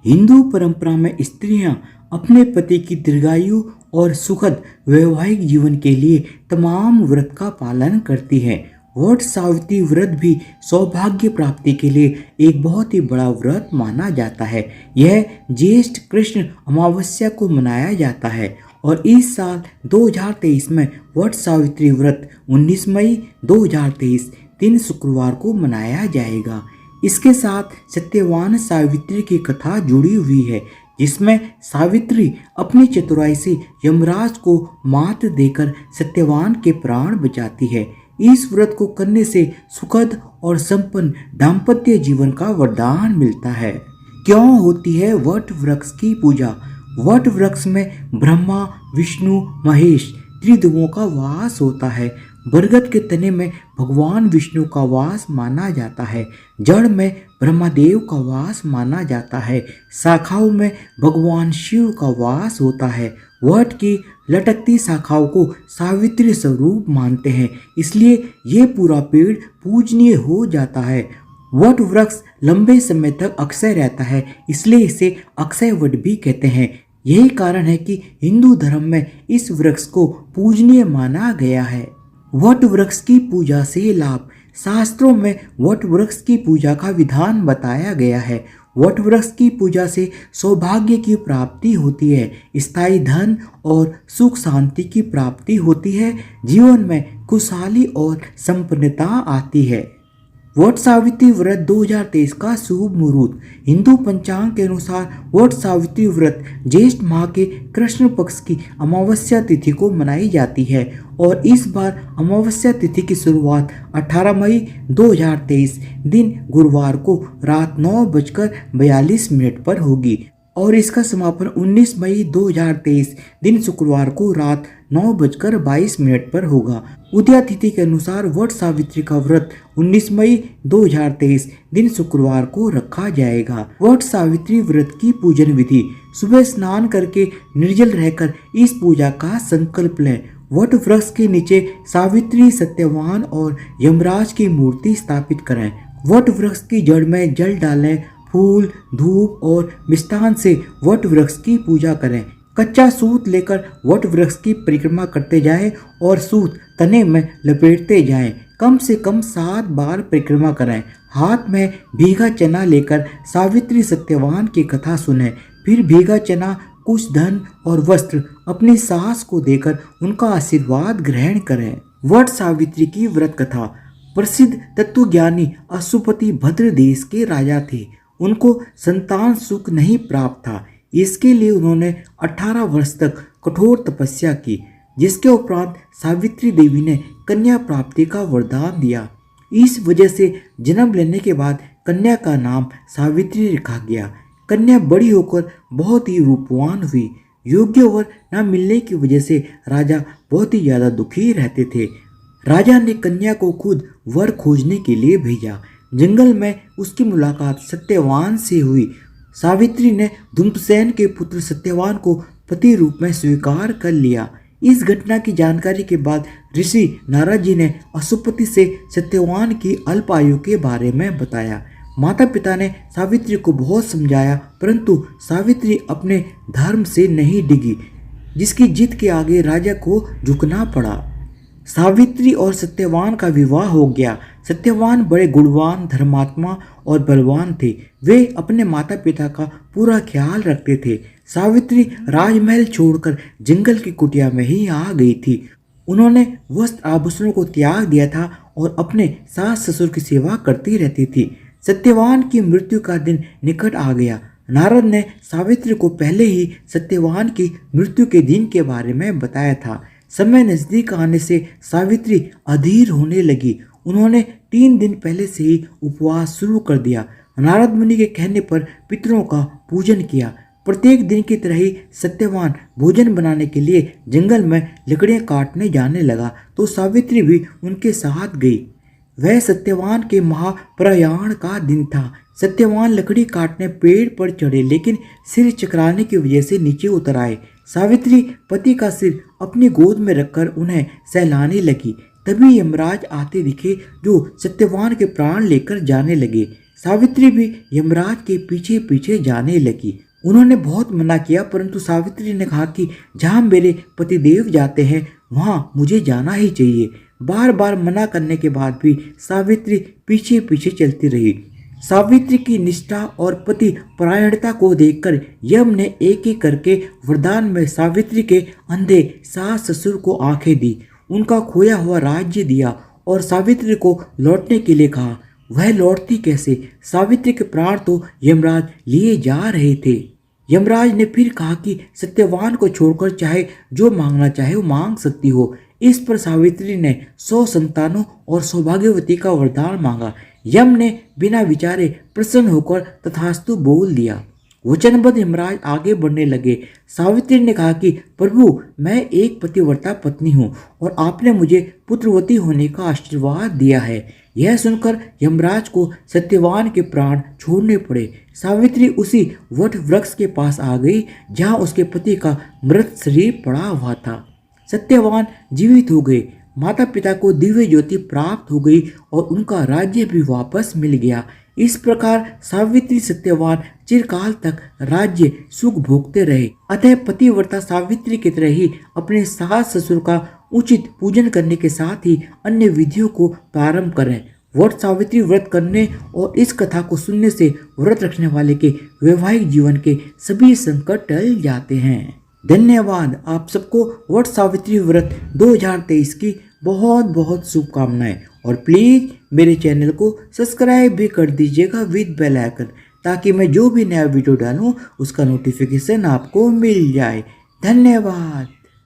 हिंदू परंपरा में स्त्रियां अपने पति की दीर्घायु और सुखद वैवाहिक जीवन के लिए तमाम व्रत का पालन करती हैं। वट सावित्री व्रत भी सौभाग्य प्राप्ति के लिए एक बहुत ही बड़ा व्रत माना जाता है। यह ज्येष्ठ कृष्ण अमावस्या को मनाया जाता है और इस साल 2023 में वट सावित्री व्रत 19 मई 2023 दिन शुक्रवार को मनाया जाएगा। इसके साथ सत्यवान सावित्री की कथा जुड़ी हुई है, जिसमें सावित्री अपनी चतुराई से यमराज को मात देकर सत्यवान के प्राण बचाती है। इस व्रत को करने से सुखद और संपन्न दाम्पत्य जीवन का वरदान मिलता है। क्यों होती है वट वृक्ष की पूजा? वट वृक्ष में ब्रह्मा, विष्णु, महेश त्रिदेवों का वास होता है। बरगद के तने में भगवान विष्णु का वास माना जाता है। जड़ में ब्रह्मदेव का वास माना जाता है। शाखाओं में भगवान शिव का वास होता है। वट की लटकती शाखाओं को सावित्री स्वरूप मानते हैं, इसलिए ये पूरा पेड़ पूजनीय हो जाता है। वट वृक्ष लंबे समय तक अक्षय रहता है, इसलिए इसे अक्षय वट भी कहते हैं। यही कारण है कि हिंदू धर्म में इस वृक्ष को पूजनीय माना गया है। वट वृक्ष की पूजा से लाभ। शास्त्रों में वट वृक्ष की पूजा का विधान बताया गया है। वट वृक्ष की पूजा से सौभाग्य की प्राप्ति होती है, स्थायी धन और सुख शांति की प्राप्ति होती है, जीवन में खुशहाली और संपन्नता आती है। वट सावित्री व्रत 2023 का शुभ मुहूर्त। हिंदू पंचांग के अनुसार वट सावित्री व्रत ज्येष्ठ माह के कृष्ण पक्ष की अमावस्या तिथि को मनाई जाती है और इस बार अमावस्या तिथि की शुरुआत 18 मई 2023 दिन गुरुवार को रात 9:42 पर होगी और इसका समापन 19 मई 2023 दिन शुक्रवार को रात 9:22 पर होगा। उदया तिथि के अनुसार वट सावित्री का व्रत 19 मई 2023 दिन शुक्रवार को रखा जाएगा। वट सावित्री व्रत की पूजन विधि। सुबह स्नान करके निर्जल रहकर इस पूजा का संकल्प लें। वट वृक्ष के नीचे सावित्री, सत्यवान और यमराज की मूर्ति स्थापित करें। वट वृक्ष की जड़ में जल डालें। फूल, धूप और मिष्टान से वट वृक्ष की पूजा करें। कच्चा सूत लेकर वट वृक्ष की परिक्रमा करते जाएं और सूत तने में लपेटते जाएं। कम से कम 7 बार परिक्रमा करें। हाथ में भीगा चना लेकर सावित्री, सत्यवान की कथा सुनें। फिर भीगा चना, कुछ धन और वस्त्र अपनी सास को देकर उनका आशीर्वाद ग्रहण करें। वट सावित्री की व्रत कथा। प्रसिद्ध तत्वज्ञानी अशुपति भद्र देश के राजा थे। उनको संतान सुख नहीं प्राप्त था। इसके लिए उन्होंने 18 वर्ष तक कठोर तपस्या की, जिसके उपरांत सावित्री देवी ने कन्या प्राप्ति का वरदान दिया। इस वजह से जन्म लेने के बाद कन्या का नाम सावित्री रखा गया। कन्या बड़ी होकर बहुत ही रूपवान हुई। योग्य वर न मिलने की वजह से राजा बहुत ही ज्यादा दुखी रहते थे। राजा ने कन्या को खुद वर खोजने के लिए भेजा। जंगल में उसकी मुलाकात सत्यवान से हुई। सावित्री ने धूम्रसेन के पुत्र सत्यवान को पति रूप में स्वीकार कर लिया। इस घटना की जानकारी के बाद ऋषि नारद जी ने अशुपति से सत्यवान की अल्प आयु के बारे में बताया। माता पिता ने सावित्री को बहुत समझाया, परंतु सावित्री अपने धर्म से नहीं डिगी, जिसकी जिद के आगे राजा को झुकना पड़ा। सावित्री और सत्यवान का विवाह हो गया। सत्यवान बड़े गुणवान, धर्मात्मा और बलवान थे। वे अपने माता पिता का पूरा ख्याल रखते थे। सावित्री राजमहल छोड़कर जंगल की कुटिया में ही आ गई थी। उन्होंने वस्त्र आभूषणों को त्याग दिया था और अपने सास ससुर की सेवा करती रहती थी। सत्यवान की मृत्यु का दिन निकट आ गया। नारद ने सावित्री को पहले ही सत्यवान की मृत्यु के दिन के बारे में बताया था। समय नजदीक आने से सावित्री अधीर होने लगी। उन्होंने 3 दिन पहले से ही उपवास शुरू कर दिया। नारद मुनि के कहने पर पितरों का पूजन किया। प्रत्येक दिन की तरह ही सत्यवान भोजन बनाने के लिए जंगल में लकड़ियां काटने जाने लगा, तो सावित्री भी उनके साथ गई। वह सत्यवान के महाप्रयाण का दिन था। सत्यवान लकड़ी काटने पेड़ पर चढ़े, लेकिन सिर चकराने की वजह से नीचे उतर आए। सावित्री पति का सिर अपनी गोद में रखकर उन्हें सहलाने लगी। तभी यमराज आते दिखे, जो सत्यवान के प्राण लेकर जाने लगे। सावित्री भी यमराज के पीछे पीछे जाने लगी। उन्होंने बहुत मना किया, परंतु सावित्री ने कहा कि जहाँ मेरे पतिदेव जाते हैं वहाँ मुझे जाना ही चाहिए। बार बार मना करने के बाद भी सावित्री पीछे पीछे चलती रही। सावित्री की निष्ठा और पति परायणता को देखकर यम ने एक एक करके वरदान में सावित्री के अंधे सास ससुर को आंखें दी, उनका खोया हुआ राज्य दिया और सावित्री को लौटने के लिए कहा। वह लौटती कैसे? सावित्री के प्राण तो यमराज लिए जा रहे थे। यमराज ने फिर कहा कि सत्यवान को छोड़कर चाहे जो मांगना चाहे वो मांग सकती हो। इस पर सावित्री ने 100 संतानों और सौभाग्यवती का वरदान मांगा। यम ने बिना विचारे प्रसन्न होकर तथास्तु बोल दिया। वचनबद्ध यमराज आगे बढ़ने लगे। सावित्री ने कहा कि प्रभु, मैं एक पतिव्रता पत्नी हूँ और आपने मुझे पुत्रवती होने का आशीर्वाद दिया है। यह सुनकर यमराज को सत्यवान के प्राण छोड़ने पड़े। सावित्री उसी वट वृक्ष के पास आ गई जहाँ उसके पति का मृत शरीर पड़ा हुआ था। सत्यवान जीवित हो गए। माता पिता को दिव्य ज्योति प्राप्त हो गई और उनका राज्य भी वापस मिल गया। इस प्रकार सावित्री सत्यवान चिरकाल तक राज्य सुख भोगते रहे। अतः पतिव्रता सावित्री की तरह ही अपने सास ससुर का उचित पूजन करने के साथ ही अन्य विधियों को प्रारंभ करें। वट सावित्री व्रत करने और इस कथा को सुनने से व्रत रखने वाले के वैवाहिक जीवन के सभी संकट टल जाते हैं। धन्यवाद। आप सबको वट सावित्री व्रत 2023 की बहुत बहुत शुभकामनाएं और प्लीज़ मेरे चैनल को सब्सक्राइब भी कर दीजिएगा विद बेल आइकन, ताकि मैं जो भी नया वीडियो डालूं उसका नोटिफिकेशन आपको मिल जाए। धन्यवाद।